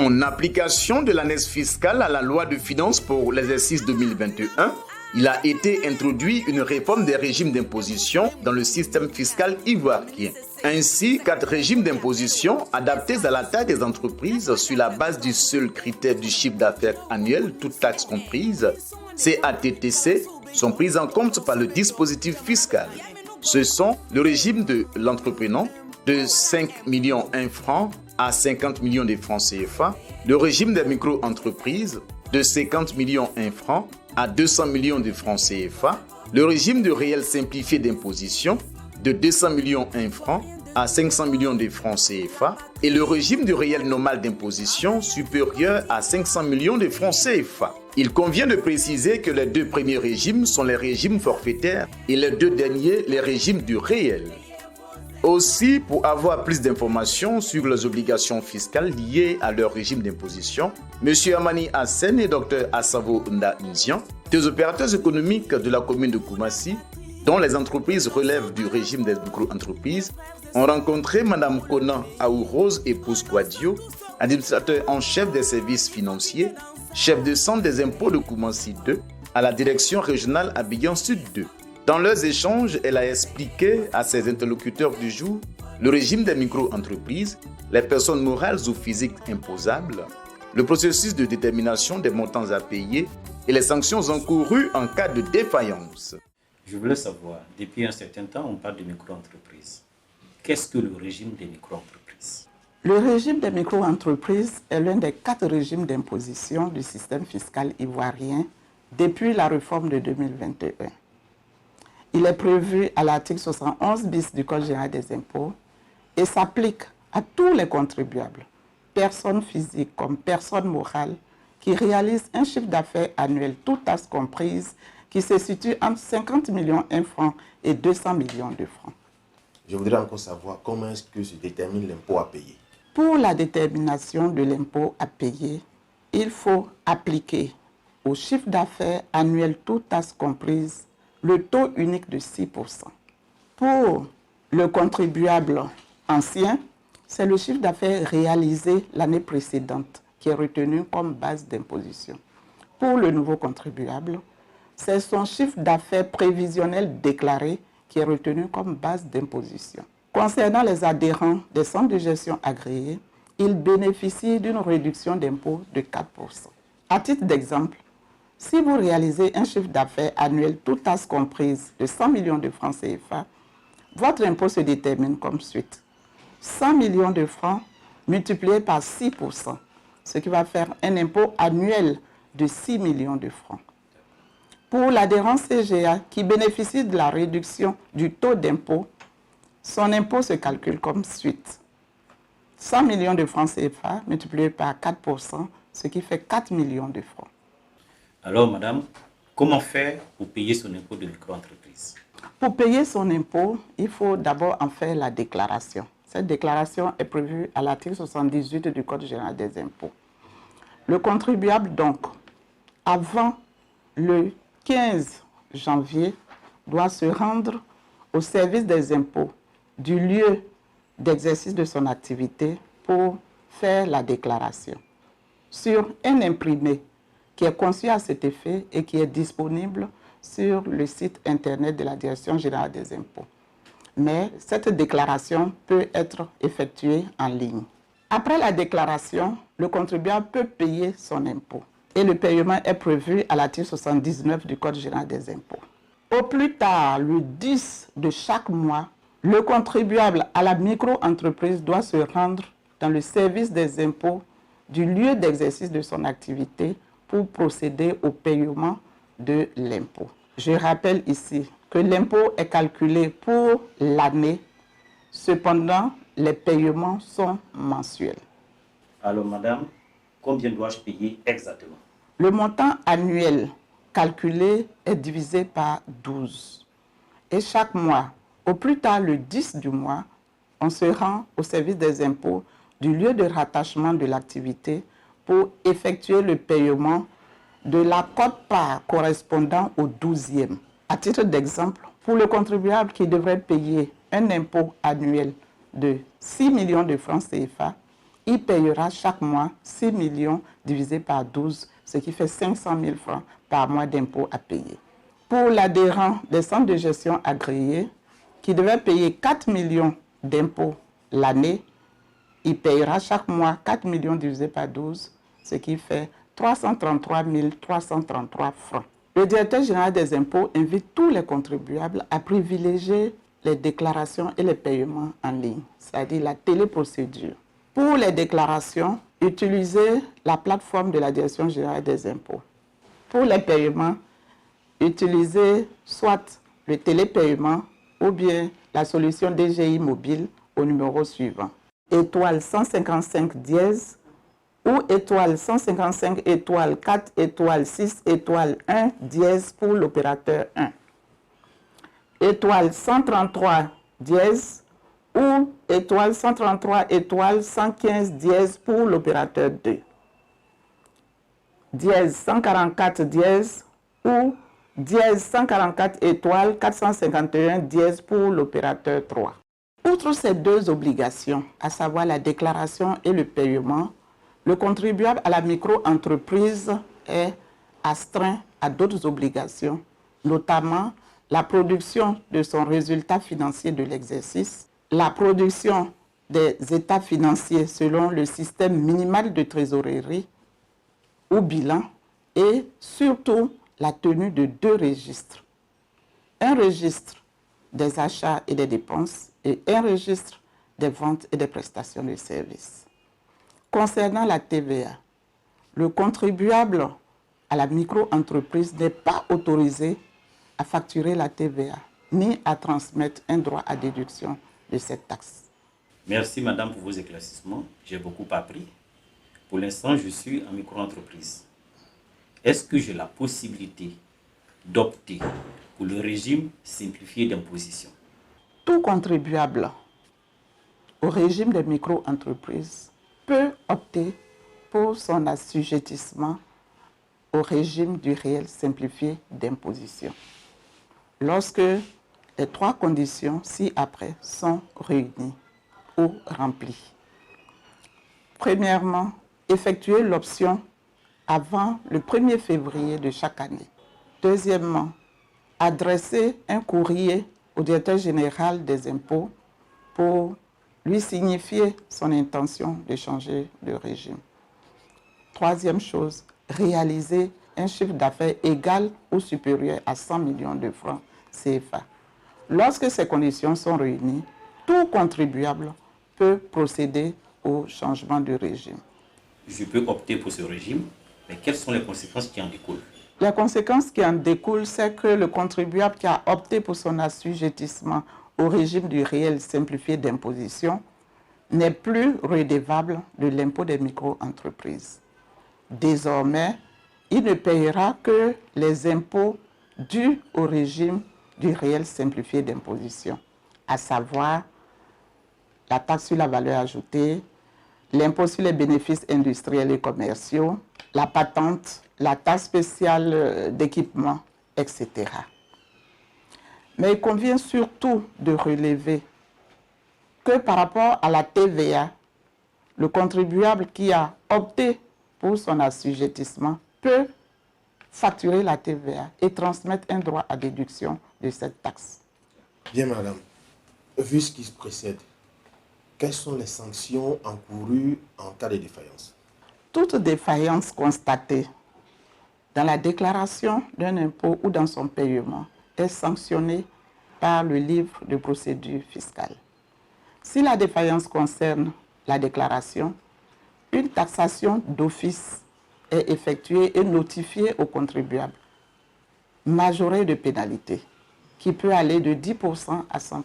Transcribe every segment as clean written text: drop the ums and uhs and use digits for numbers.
En application de l'année fiscale à la loi de finances pour l'exercice 2021, il a été introduit une réforme des régimes d'imposition dans le système fiscal ivoirien. Ainsi, 4 régimes d'imposition adaptés à la taille des entreprises sur la base du seul critère du chiffre d'affaires annuel, toutes taxes comprises, CATTC, sont pris en compte par le dispositif fiscal. Ce sont le régime de l'entrepreneur de 5 millions 1 francs à 50 millions de francs CFA, le régime des micro-entreprises de 50 millions 1 francs à 200 millions de francs CFA, le régime de réel simplifié d'imposition de 200 millions 1 francs à 500 millions de francs CFA et le régime de réel normal d'imposition supérieur à 500 millions de francs CFA. Il convient de préciser que les 2 premiers régimes sont les régimes forfaitaires et les 2 derniers les régimes du réel. Aussi, pour avoir plus d'informations sur les obligations fiscales liées à leur régime d'imposition, M. Amani Hassen et Dr Assavo Nda-Nzian, deux opérateurs économiques de la commune de Koumassi, dont les entreprises relèvent du régime des micro-entreprises, ont rencontré Mme Kona Aourose épouse Kouadio, administrateur en chef des services financiers, chef de centre des impôts de Koumassi 2, à la direction régionale Abidjan Sud 2. Dans leurs échanges, elle a expliqué à ses interlocuteurs du jour le régime des micro-entreprises, les personnes morales ou physiques imposables, le processus de détermination des montants à payer et les sanctions encourues en cas de défaillance. Je voulais savoir, depuis un certain temps, on parle de micro-entreprises. Qu'est-ce que le régime des micro-entreprises? Le régime des micro-entreprises est l'un des 4 régimes d'imposition du système fiscal ivoirien depuis la réforme de 2021. Il est prévu à l'article 71 bis du Code général des impôts et s'applique à tous les contribuables, personnes physiques comme personnes morales, qui réalisent un chiffre d'affaires annuel, toutes taxes comprises, qui se situe entre 50 millions 1 francs et 200 millions de francs. Je voudrais encore savoir comment est-ce que se détermine l'impôt à payer. Pour la détermination de l'impôt à payer, il faut appliquer au chiffre d'affaires annuel, toutes taxes comprises, le taux unique de 6%. Pour le contribuable ancien, c'est le chiffre d'affaires réalisé l'année précédente qui est retenu comme base d'imposition. Pour le nouveau contribuable, c'est son chiffre d'affaires prévisionnel déclaré qui est retenu comme base d'imposition. Concernant les adhérents des centres de gestion agréés, ils bénéficient d'une réduction d'impôt de 4%. À titre d'exemple, si vous réalisez un chiffre d'affaires annuel, toutes taxes comprises, de 100 millions de francs CFA, votre impôt se détermine comme suite. 100 millions de francs multiplié par 6%, ce qui va faire un impôt annuel de 6 millions de francs. Pour l'adhérent CGA qui bénéficie de la réduction du taux d'impôt, son impôt se calcule comme suite. 100 millions de francs CFA multiplié par 4%, ce qui fait 4 millions de francs. Alors, madame, comment faire pour payer son impôt de micro-entreprise? Pour payer son impôt, il faut d'abord en faire la déclaration. Cette déclaration est prévue à l'article 78 du Code général des impôts. Le contribuable, donc, avant le 15 janvier, doit se rendre au service des impôts du lieu d'exercice de son activité pour faire la déclaration sur un imprimé qui est conçu à cet effet et qui est disponible sur le site internet de la Direction générale des impôts. Mais cette déclaration peut être effectuée en ligne. Après la déclaration, le contribuable peut payer son impôt et le paiement est prévu à l'article 79 du Code général des impôts. Au plus tard, le 10 de chaque mois, le contribuable à la micro-entreprise doit se rendre dans le service des impôts du lieu d'exercice de son activité pour procéder au paiement de l'impôt. Je rappelle ici que l'impôt est calculé pour l'année, cependant les paiements sont mensuels. Alors madame, combien dois-je payer exactement? Le montant annuel calculé est divisé par 12. Et chaque mois, au plus tard le 10 du mois, on se rend au service des impôts du lieu de rattachement de l'activité pour effectuer le paiement de la quote-part correspondant au 12e. À titre d'exemple, pour le contribuable qui devrait payer un impôt annuel de 6 millions de francs CFA, il payera chaque mois 6 millions divisé par 12, ce qui fait 500 000 francs par mois d'impôts à payer. Pour l'adhérent des centres de gestion agréés, qui devait payer 4 millions d'impôts l'année, il payera chaque mois 4 millions divisé par 12, ce qui fait 333 333 francs. Le directeur général des impôts invite tous les contribuables à privilégier les déclarations et les paiements en ligne, c'est-à-dire la téléprocédure. Pour les déclarations, utilisez la plateforme de la Direction générale des impôts. Pour les paiements, utilisez soit le télépaiement ou bien la solution DGI mobile au numéro suivant. Étoile 155 dièse ou étoile 155 étoile 4 étoile 6 étoile 1 dièse pour l'opérateur 1. Étoile 133 dièse ou étoile 133 étoile 115 dièse pour l'opérateur 2. Dièse 144 dièse ou dièse 144 étoile 451 dièse pour l'opérateur 3. Outre ces deux obligations, à savoir la déclaration et le paiement, le contribuable à la micro-entreprise est astreint à d'autres obligations, notamment la production de son résultat financier de l'exercice, la production des états financiers selon le système minimal de trésorerie ou bilan et surtout la tenue de 2 registres. Un registre des achats et des dépenses et un registre des ventes et des prestations de services. Concernant la TVA, le contribuable à la micro-entreprise n'est pas autorisé à facturer la TVA ni à transmettre un droit à déduction de cette taxe. Merci madame pour vos éclaircissements. J'ai beaucoup appris. Pour l'instant, je suis en micro-entreprise. Est-ce que j'ai la possibilité d'opter pour le régime simplifié d'imposition? Tout contribuable au régime des micro-entreprises peut opter pour son assujettissement au régime du réel simplifié d'imposition, lorsque les 3 conditions ci-après sont réunies ou remplies. Premièrement, effectuer l'option avant le 1er février de chaque année. Deuxièmement, adresser un courrier au directeur général des impôts pour lui signifier son intention de changer de régime. Troisième chose, réaliser un chiffre d'affaires égal ou supérieur à 100 millions de francs CFA. Lorsque ces conditions sont réunies, tout contribuable peut procéder au changement de régime. Je peux opter pour ce régime, mais quelles sont les conséquences qui en découlent? La conséquence qui en découle, c'est que le contribuable qui a opté pour son assujettissement au régime du réel simplifié d'imposition n'est plus redevable de l'impôt des micro-entreprises. Désormais, il ne payera que les impôts dus au régime du réel simplifié d'imposition, à savoir la taxe sur la valeur ajoutée, l'impôt sur les bénéfices industriels et commerciaux, la patente, la taxe spéciale d'équipement, etc. Mais il convient surtout de relever que par rapport à la TVA, le contribuable qui a opté pour son assujettissement peut facturer la TVA et transmettre un droit à déduction de cette taxe. Bien, madame. Vu ce qui se précède, quelles sont les sanctions encourues en cas de défaillance? Toute défaillance constatée dans la déclaration d'un impôt ou dans son paiement est sanctionnée par le livre de procédure fiscale. Si la défaillance concerne la déclaration, une taxation d'office est effectuée et notifiée au contribuable, majorée de pénalité, qui peut aller de 10% à 100%.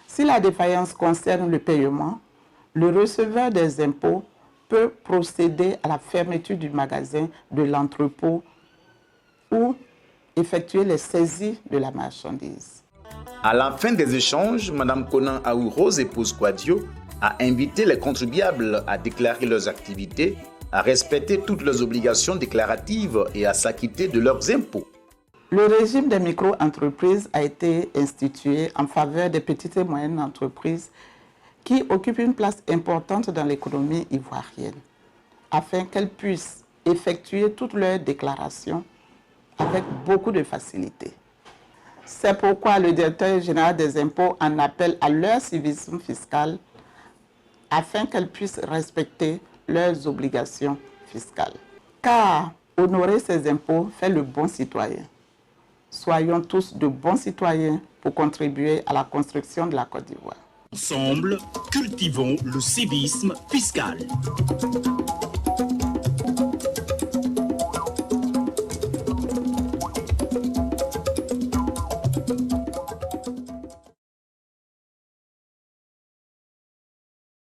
Si la défaillance concerne le paiement, le receveur des impôts peut procéder à la fermeture du magasin, de l'entrepôt ou effectuer les saisies de la marchandise. À la fin des échanges, Mme Conan Aourose, épouse Quadio, a invité les contribuables à déclarer leurs activités, à respecter toutes leurs obligations déclaratives et à s'acquitter de leurs impôts. Le régime des micro-entreprises a été institué en faveur des petites et moyennes entreprises qui occupent une place importante dans l'économie ivoirienne, afin qu'elles puissent effectuer toutes leurs déclarations avec beaucoup de facilité. C'est pourquoi le directeur général des impôts en appelle à leur civisme fiscal afin qu'elles puissent respecter leurs obligations fiscales. Car honorer ses impôts fait le bon citoyen. Soyons tous de bons citoyens pour contribuer à la construction de la Côte d'Ivoire. Ensemble, cultivons le civisme fiscal.